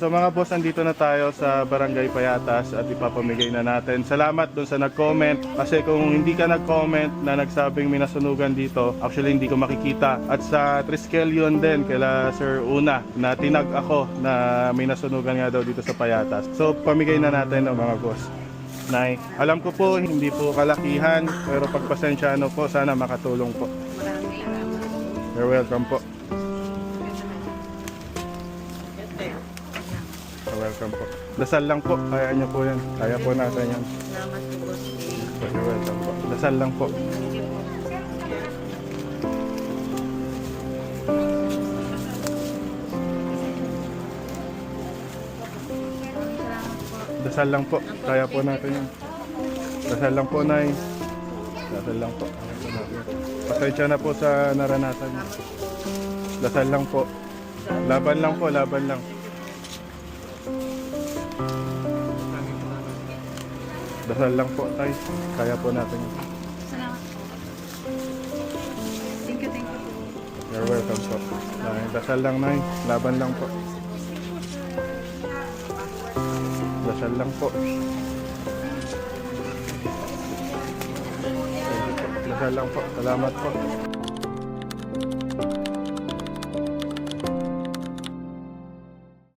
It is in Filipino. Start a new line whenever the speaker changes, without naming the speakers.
So mga boss, andito na tayo sa Barangay Payatas at ipapamigay na natin. Salamat dun sa nag-comment kasi kung hindi ka nag-comment na nagsabing may nasunugan dito, actually hindi ko makikita. At sa Triskel yun din, kaila Sir Una, na tinag ako na may nasunugan nga daw dito sa Payatas. So pamigay na natin ng mga boss. Nay, alam ko po hindi po kalakihan pero pagpasensyano po, sana makatulong po.
Maraming salamat.
You're welcome po. Welcome po. Dasal lang po, kaya nyo po yan. Kaya po natin yan.
Salamat po, boss.
You're welcome po. Dasal lang po.
Thank you po.
Dasal lang po, kaya po natin yan. Dasal lang po, Nay. Dasal lang po. Pasensya na po sa naranasan niyo. Dasal lang po. Laban lang po, laban lang. Dasal lang po, Tay. Kaya po natin yan.
Salamat po. Thank you, thank you.
You're welcome po. Nay, dasal lang, Nay. Laban lang po. Dasal lang po. Dasal lang po. Salamat po.